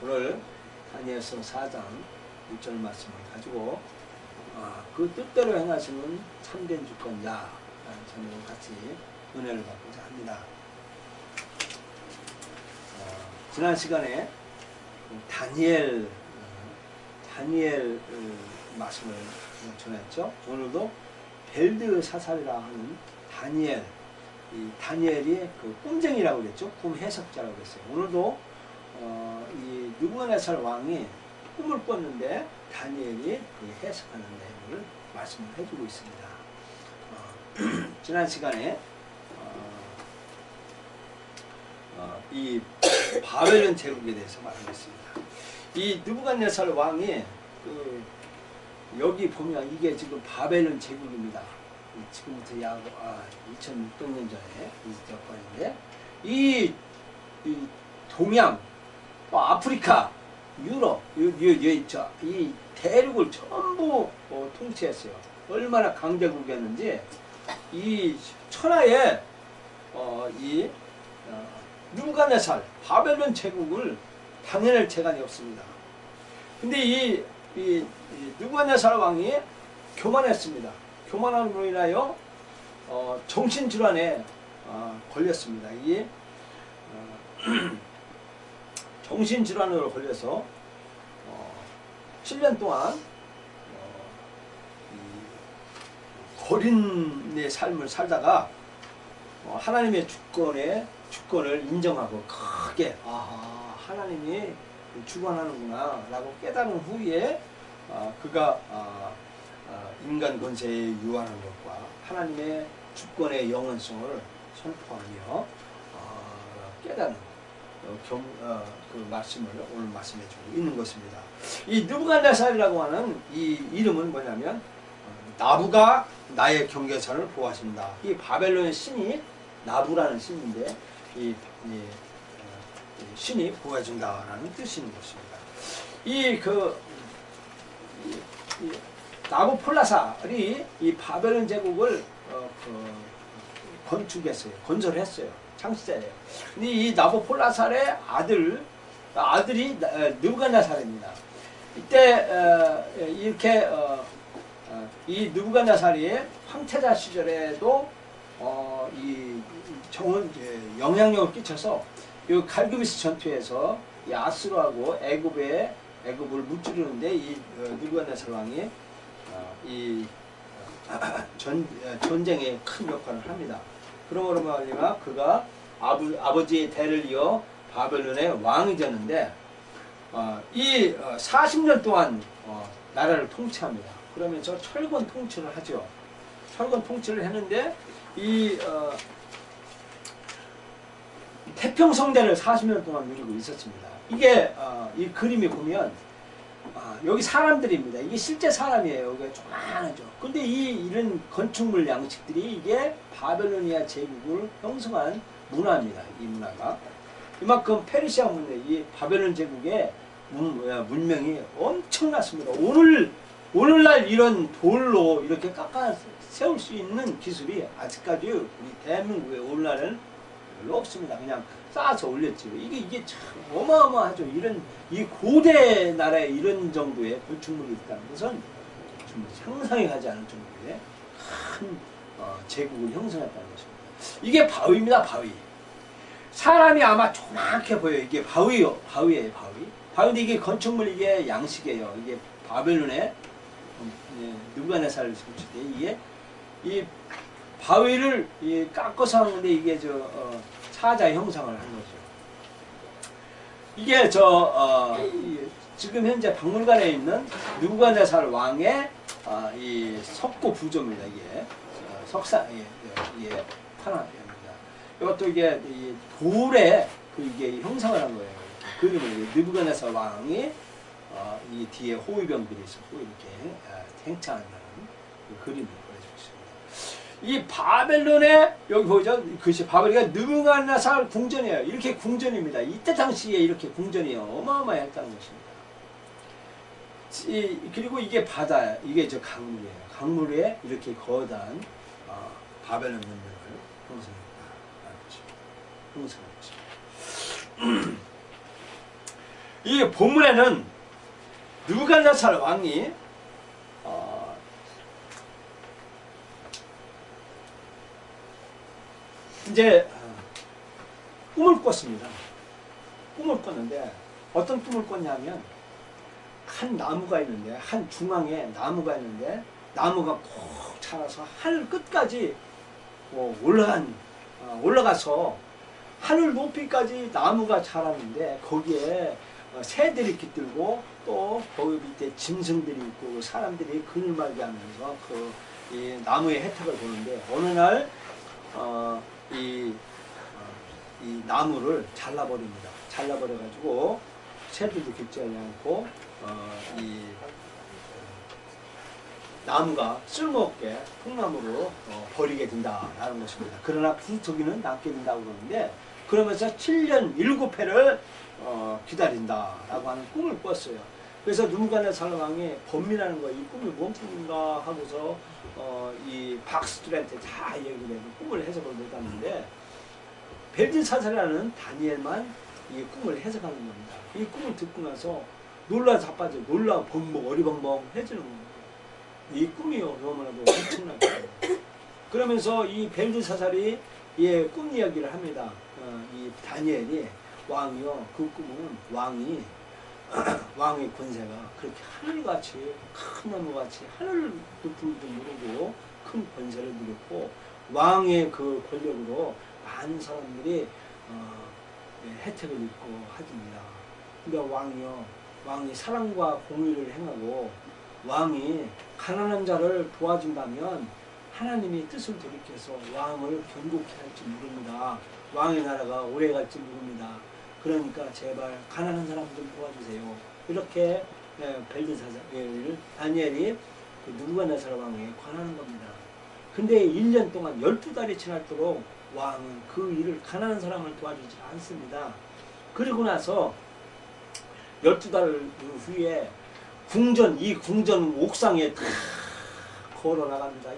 오늘 다니엘서 4장 1절 말씀을 가지고 그 뜻대로 행하시는 참된 주권자라는 제목을 같이 은혜를 받고자 합니다. 지난 시간에 다니엘 말씀을 전했죠. 오늘도 벨드사살이라 하는 다니엘, 이 다니엘이 그 꿈쟁이라고 그랬죠. 꿈 해석자라고 그랬어요. 오늘도 이 느부갓네살 왕이 꿈을 꿨는데 다니엘이 그 해석하는 내용을 말씀을 해주고 있습니다. 지난 시간에 이 바벨론 제국에 대해서 말하겠습니다. 이 느부갓네살 왕이 여기 보면 이게 지금 바벨론 제국입니다. 지금부터 약 2600년 전에 있었는데 이 동양, 아프리카, 유럽, 이 대륙을 전부 통치했어요. 얼마나 강대국이었는지 이 천하에 느부갓네살 바벨론 제국을 당해낼 재간이 없습니다. 근데 이 느부갓네살 왕이 교만했습니다. 교만함으로 인하여 정신질환에 걸렸습니다. 이게 정신질환으로 걸려서 7년 동안 거린의 삶을 살다가 하나님의 주권을 인정하고 크게 하나님이 주관하는구나 라고 깨달은 후에 그가 인간 권세에 유한한 것과 하나님의 주권의 영원성을 선포하며 깨닫는 그 말씀을 오늘 말씀해주고 있는 것입니다. 이 느부갓네살이라고 하는 이 이름은 뭐냐면 나부가 나의 경계선을 보호하신다. 이 바벨론의 신이 나부라는 신인데 이 신이 보호해준다라는 뜻이 있는 것입니다. 이 나부폴라살이 이 바벨론 제국을 건설했어요. 창시자예요. 근데 이 나부폴라살의 아들이 느부갓네살입니다. 이때 이렇게 이 느부갓네살이 황태자 시절에도 영향력을 끼쳐서 이 갈그미스 전투에서 이 아수르하고 애굽을 무찌르는데 이 느부갓네살 왕이 이 전쟁에 큰 역할을 합니다. 그러므로 말미암아 그가 아버지의 대를 이어 바벨론의 왕이 되는데 이 40년 동안 나라를 통치합니다. 그러면서 철권 통치를 하죠. 철권 통치를 했는데 이 태평성대를 40년 동안 누리고 있었습니다. 이게 이 그림에 보면 여기 사람들입니다. 이게 실제 사람이에요. 여기가 조그만하죠. 근데 이런 건축물 양식들이 이게 바벨로니아 제국을 형성한 문화입니다. 이 문화가 이만큼 페르시아 문명, 이 바벨론 제국의 문명이 엄청났습니다. 오늘날 이런 돌로 이렇게 깎아 세울 수 있는 기술이 아직까지 우리 대한민국에 오늘날은 별로 없습니다. 그냥 쌓아서 올렸죠. 이게 참 어마어마하죠. 이 고대 나라에 이런 정도의 건축물이 있다는 것은 정말 상상이 가지 않을 정도의 큰 제국을 형성했다는 것입니다. 이게 바위입니다. 바위. 사람이 아마 조그맣게 보여요. 이게 바위예요. 바위인데 이게 건축물 이게 양식이에요. 이게 바벨론의 느부갓네살 정치대 이게 이 바위를 깎아서 하는데 이게 사자 형상을 한 거죠. 이게 지금 현재 박물관에 있는 느부갓네살 왕의 이 석고 부조입니다. 이게 이게 하나입니다. 이것도 이게 이 돌에 이게 형상을 한 거예요. 그림을 느부갓네살 왕이 이 뒤에 호위병들이 있었고 이렇게 행차한다는 그 그림을 보여주고 있습니다. 이 바벨론의 여기 보이죠? 그것이 바벨론이 느부갓네살 궁전이에요. 이렇게 궁전입니다. 이때 당시에 이렇게 궁전이 어마어마했다는 것입니다. 그리고 이게 바다, 이게 강물이에요. 강물에 이렇게 거대한 바벨론 문명을 형성했다는 것입니다. 이 본문에는 느부갓네살 왕이 이제 꿈을 꿨습니다. 꿈을 꿨는데 어떤 꿈을 꿨냐면 한 나무가 있는데 한 중앙에 나무가 있는데 나무가 꼭 자라서 하늘 끝까지 올라가서 하늘 높이까지 나무가 자랐는데 거기에 새들이 깃들고 또 거기 밑에 짐승들이 있고 사람들이 그늘말게 하면서 이 나무의 혜택을 보는데 어느 날 이 나무를 잘라버립니다. 잘라버려가지고 새들도 깃들지 않고 이 나무가 쓸모없게 통나무로 버리게 된다라는 것입니다. 그러나 구석이는 남게 된다고 그러는데 그러면서 7년 7회를 기다린다라고 하는 꿈을 꿨어요. 그래서 느부갓네살 왕이 번민하는 거예요. 이 꿈이 뭔 꿈인가 하고서 이 박스들한테 다 얘기를 해서 꿈을 해석을 못하는데 벨드사살이라는 다니엘만 이 꿈을 해석하는 겁니다. 이 꿈을 듣고 나서 놀라 자빠져 놀라 벙벙 어리벙벙해지는 겁니다. 이 꿈이요 너무나도 엄청난 꿈이에요. 그러면서 이 벨드사살이 꿈 이야기를 합니다. 이 다니엘이 왕이요 그 꿈은 왕의 권세가 그렇게 하늘같이 큰 나무같이 하늘을 높을지도 모르고 큰 권세를 누렸고 왕의 그 권력으로 많은 사람들이 혜택을 입고 하집니다. 그러니까 왕이 사랑과 공의를 행하고 왕이 가난한 자를 도와준다면 하나님이 뜻을 돌이켜서 왕을 견고케 할지 모릅니다. 왕의 나라가 오래 갈지 모릅니다. 그러니까 제발 가난한 사람 좀 도와주세요. 이렇게 벨드사살 다니엘이 그 느부갓네살 왕에게 관하는 겁니다. 근데 1년 동안 12달이 지날도록 왕은 그 일을 가난한 사람을 도와주지 않습니다. 그리고 나서 12달 후에 이 궁전 옥상에 다 걸어 나갑니다.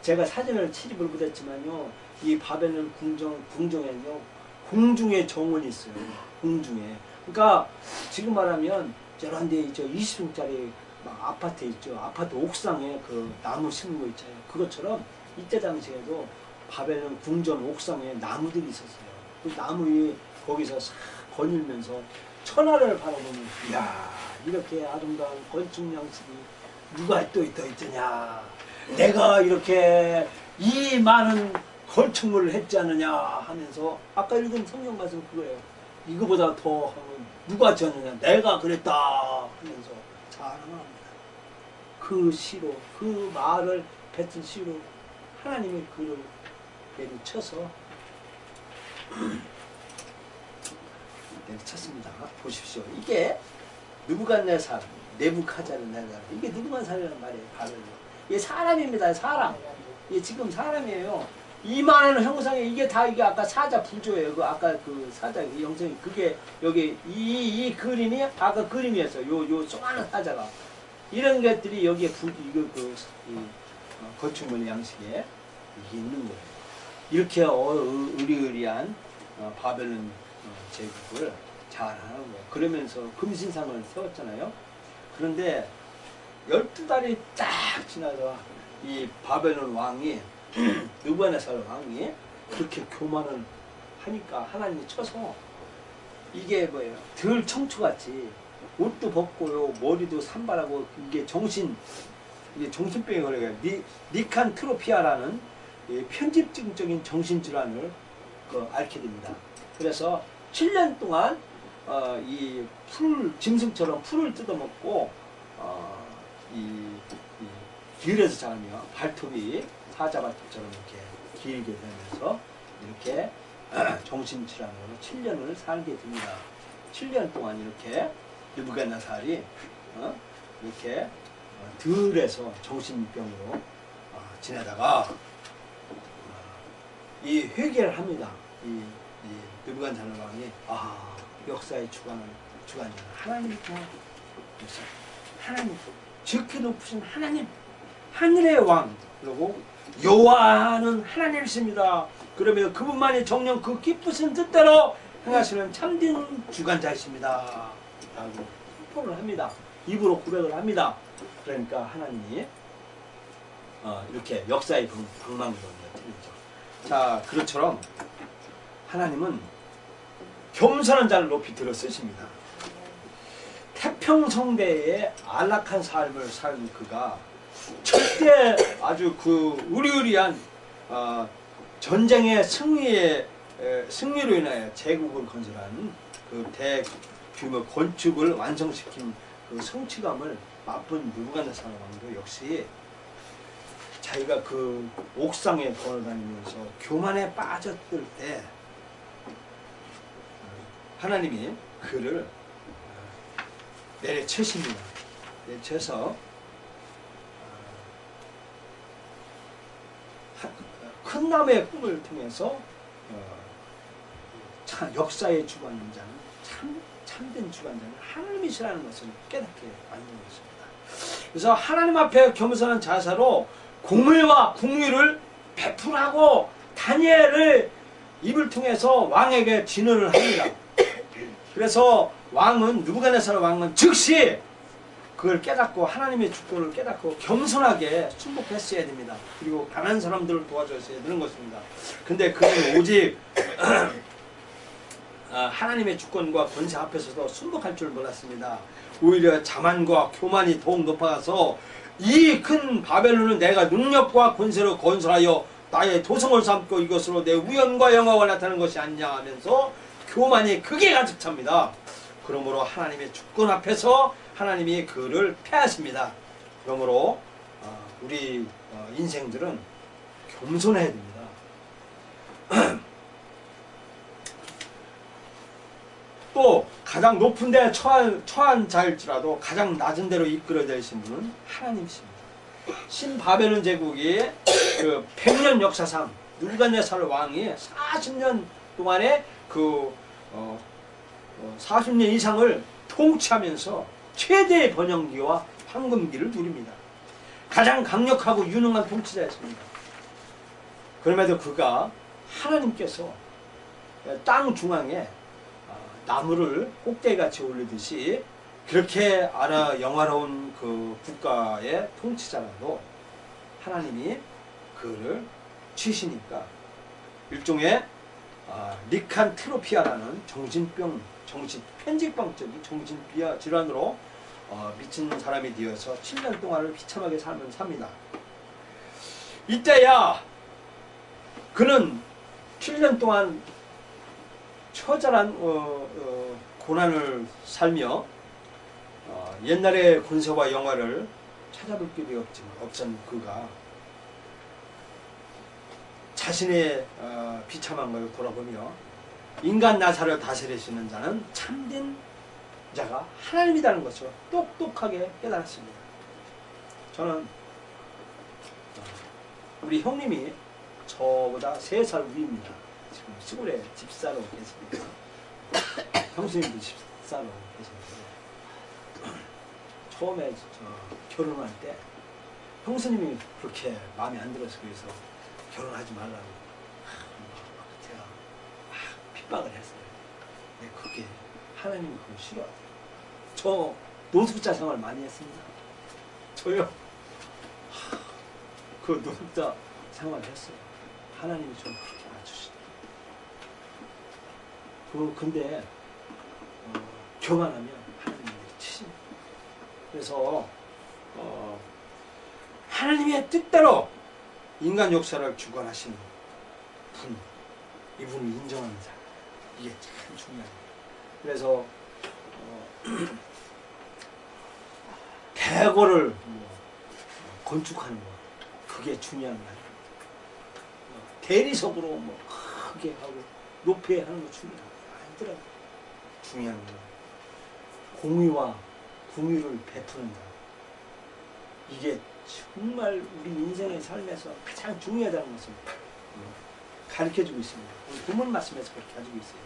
제가 사진을 채집을 못했지만요, 이 바벨론 궁정에는요, 궁중의 정원이 있어요. 궁중에. 그러니까 지금 말하면 저런 데 있죠. 20층짜리 막 아파트 있죠. 아파트 옥상에 그 나무 심은 거 있잖아요. 그것처럼 이때 당시에도 바벨론 궁전 옥상에 나무들이 있었어요. 그 나무에 거기서 싹 거닐면서 천하를 바라보면 이야 이렇게 아름다운 건축 양식이 누가 또 있더냐. 내가 이렇게 이 많은 건축물을 했지 않느냐 하면서 아까 읽은 성경 말씀 그거예요. 이거보다 더 하면 누가 지었느냐. 내가 그랬다 하면서 자랑합니다. 그 시로 그 말을 뱉은 시로 하나님의 그를 내리쳐서 내리쳤습니다. 보십시오. 이게 느부갓네살, 네부카자네살 이게 느부갓네살이라는 말이에요. 바로 이게 사람입니다. 사람. 이게 지금 사람이에요. 이만한 형상에 이게 다 이게 아까 사자 부조예요. 그 아까 그 사자 그 형상이 그게 여기 이 그림이 아까 그림이었어요. 요 조그마한 사자가 이런 것들이 여기에 건축물 양식에 이게 있는 거예요. 이렇게 의리의리한 바벨론 제국을 잘하는 거예요. 그러면서 금신상을 세웠잖아요. 그런데 12달이 딱 지나서 이 바벨론 왕이 느부갓네살 왕이 그렇게 교만을 하니까 하나님이 쳐서 이게 뭐예요? 덜 청초같이 옷도 벗고요, 머리도 산발하고 이게 정신병이 걸려요. 니칸트로피아라는 편집증적인 정신질환을 앓게 됩니다. 그래서 7년 동안 이 짐승처럼 풀을 뜯어먹고 길에서 자라며 발톱이 사자발톱처럼 이렇게 길게 되면서 이렇게 정신질환으로 7년을 살게 됩니다. 7년 동안 이렇게 느부갓네살이 이렇게 들에서 정신병으로 지내다가 이 회개를 합니다. 이 느부갓네살 왕이 역사의 주관자는 하나님이구나. 하나님, 지극히 높으신 하나님, 하늘의 왕. 그리고 여호와는 하나님이십니다. 그러면 그분만이 정녕 그 기쁘신 뜻대로 행하시는 참된 주관자이십니다. 라고 선포를 합니다. 입으로 고백을 합니다. 그러니까 하나님이 이렇게 역사의 방망이론이가 틀리죠. 자, 그것처럼 하나님은 겸손한 자를 높이 들어 쓰십니다. 태평성대에 안락한 삶을 산 그가 절대 아주 그 의리의리한 전쟁의 승리로 인하여 제국을 건설한 그 대규모 건축을 완성시킨 그 성취감을 맛본 느부갓네살 왕도 역시 자기가 그 옥상에 걸어다니면서 교만에 빠졌을 때 하나님이 그를 내려치십니다. 내려쳐서 큰 나무의 꿈을 통해서 역사의 주관자는 참된 주관자는 하나님이시라는 것을 깨닫게 만드는 것입니다. 그래서 하나님 앞에 겸손한 자세로 공의와 궁유를 베풀하고 다니엘을 입을 통해서 왕에게 진언을 합니다. 그래서 느부갓네살 왕은 즉시 그걸 깨닫고 하나님의 주권을 깨닫고 겸손하게 순복했어야 됩니다. 그리고 가난한 사람들을 도와줬어야 되는 것입니다. 근데 그는 오직 하나님의 주권과 권세 앞에서도 순복할 줄 몰랐습니다. 오히려 자만과 교만이 더욱 높아가서 이 큰 바벨론은 내가 능력과 권세로 건설하여 나의 도성을 삼고 이것으로 내 우연과 영광을 나타내는 것이 아니냐 하면서 교만이 크게 가득 찹니다. 그러므로 하나님의 주권 앞에서 하나님이 그를 패하십니다. 그러므로 우리 인생들은 겸손해야 됩니다. 또 가장 높은 데 처한 자일지라도 가장 낮은 데로 이끌어 되신 분은 하나님이십니다. 신바벨론 제국이 그 100년 역사상 느부갓네살 왕이 40년 동안에 그 40년 이상을 통치하면서 최대의 번영기와 황금기를 누립니다. 가장 강력하고 유능한 통치자였습니다. 그럼에도 그가 하나님께서 땅 중앙에 나무를 꼭대기같이 올리듯이 그렇게 영화로운 그 국가의 통치자라도 하나님이 그를 치시니까 일종의 리칸트로피아라는 편직방적인 정신비아 질환으로 미친 사람이 되어서 7년 동안을 비참하게 삶을 삽니다. 이때야 그는 7년 동안 처절한 고난을 살며 옛날의 권세와 영화를 찾아볼 길이 없던 그가 자신의 비참한 것을 돌아보며 인간 나사를 다스리시는 자는 참된 자가 하나님이라는 것을 똑똑하게 깨달았습니다. 저는 우리 형님이 저보다 3살 위입니다. 지금 시골에 집사로 계십니다. 형수님도 집사로 계십니다. 처음에 결혼할 때 형수님이 그렇게 마음에 안 들어서 그래서 결혼하지 말라고 제가 핍박을 했어요. 근데 그게 하나님이 그거 싫어하세요. 저 노숙자 생활 많이 했습니다. 저요. 그 노숙자 생활을 했어요. 하나님이 좀 그렇게 맞추시더라고요. 근데 교만하면 하나님이 치십니다. 그래서 하나님의 뜻대로 인간 역사를 주관하시는 분, 이분을 인정하는 사람, 이게 참 중요합니다. 그래서 대궐을 건축하는 거, 그게 중요한 거 아니에요. 대리석으로 크게 하고 높이 하는 거 중요한 거 아니더라고요. 중요한 거 공의와 궁유를 베푸는다. 이게 정말 우리 인생의 삶에서 가장 중요하다는 것을 가르쳐주고 있습니다. 본문 말씀에서 그렇게 가지고 있어요.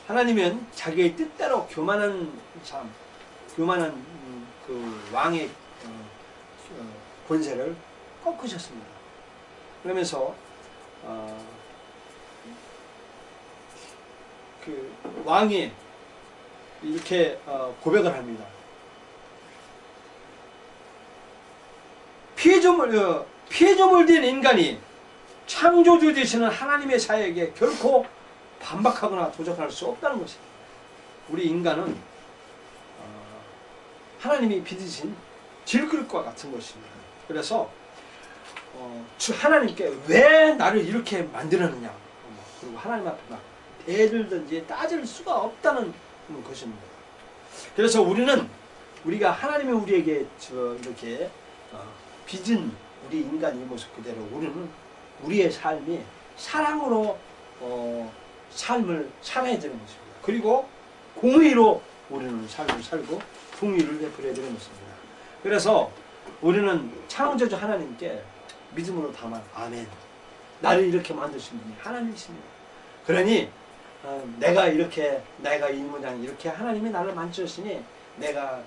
하나님은 자기의 뜻대로 교만한 삶, 교만한 그 왕의 권세를 꺾으셨습니다. 그러면서 그 왕이 이렇게 고백을 합니다. 피조물 된 인간이 창조주 되시는 하나님의 사역에 결코 반박하거나 도적할 수 없다는 것입니다. 우리 인간은 하나님이 빚으신 질그릇과 같은 것입니다. 그래서 하나님께 왜 나를 이렇게 만들었느냐, 그리고 하나님 앞에 막 대들든지 따질 수가 없다는 것입니다. 그래서 우리가 하나님이 우리에게 이렇게 빚은 우리 인간 이 모습 그대로 우리는 우리의 삶이 사랑으로 삶을 살아야 되는 것입니다. 그리고 공의로 우리는 삶을 살고 공의를 베풀어야 되는 것입니다. 그래서 우리는 창조주 하나님께 믿음으로 담아 아멘. 나를 이렇게 만드신 분이 하나님이십니다. 그러니 내가 이 모양 이렇게 하나님이 나를 만드셨으니 내가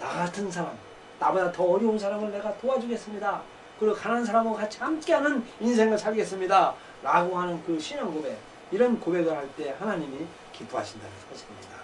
나 같은 사람, 나보다 더 어려운 사람을 내가 도와주겠습니다. 그리고 가난한 사람하고 같이 함께하는 인생을 살겠습니다. 라고 하는 그 신앙 고백, 이런 고백을 할 때 하나님이 기뻐하신다는 사실입니다.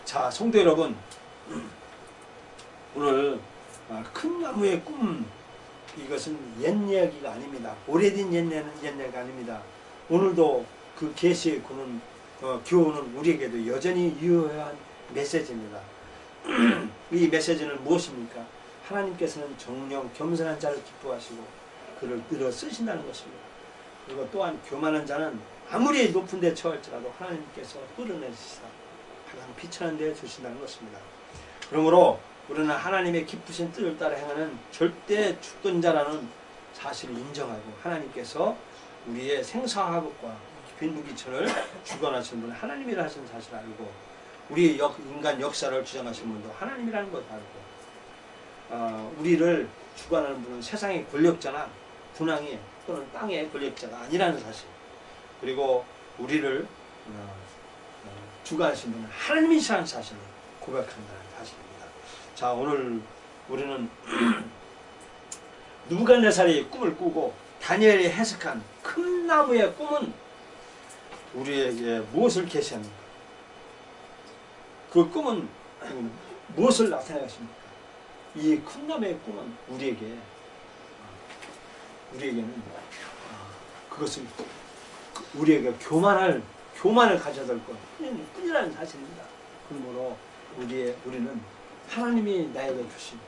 자, 성도 여러분, 오늘 큰 나무의 꿈, 이것은 옛 이야기가 아닙니다. 오래된 옛 이야기가 아닙니다. 오늘도 그 계시의 교훈은 우리에게도 여전히 유효한 메시지입니다. 이 메시지는 무엇입니까? 하나님께서는 정령 겸손한 자를 기뻐하시고 그를 들어 쓰신다는 것입니다. 그리고 또한 교만한 자는 아무리 높은 데 처할지라도 하나님께서 끌어내시사 가장 비천한 데 두신다는 것입니다. 그러므로 우리는 하나님의 기쁘신 뜻을 따라 행하는 절대 주권자라는 사실을 인정하고 하나님께서 우리의 생사화복과 빈무기천을 주관하시는 분은 하나님이라 하신 사실을 알고 우리 인간 역사를 주장하시는 분도 하나님이라는 것을 알고 우리를 주관하는 분은 세상의 권력자나 군왕의 또는 땅의 권력자가 아니라는 사실, 그리고 우리를 주관하시는 분은 하나님이시라는 사실을 고백한다는 사실입니다. 자, 오늘 우리는 느부갓네살이 꿈을 꾸고 다니엘이 해석한 큰 나무의 꿈은 우리에게 무엇을 계시합니까? 그 꿈은 무엇을 나타내십니까? 이 큰 나무의 꿈은 우리에게는 그것을 우리에게 교만을 가져다 줄 것 뿐이라는 사실입니다. 그러므로 우리는 하나님이 나에게 주신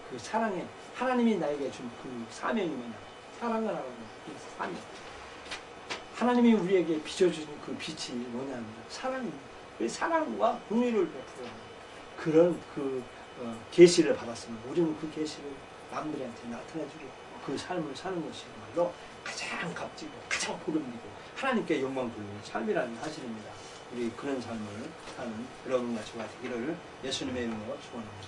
그 사랑에, 하나님이 나에게 준 그 사명이 뭐냐? 사랑을 하라는 그 사명. 하나님이 우리에게 비춰주신 그 빛이 뭐냐면 사랑입니다. 그 사랑과 공의를 베풀어 그런 계시를 받았으면 우리는 그 계시를 남들한테 나타내주고 그 삶을 사는 것이 말로 가장 값지고 가장 보름지고 하나님께 영광 돌리는 삶이라는 사실입니다. 우리 그런 삶을 사는 여러분과 저와 되기를 예수님의 이름으로 축원합니다.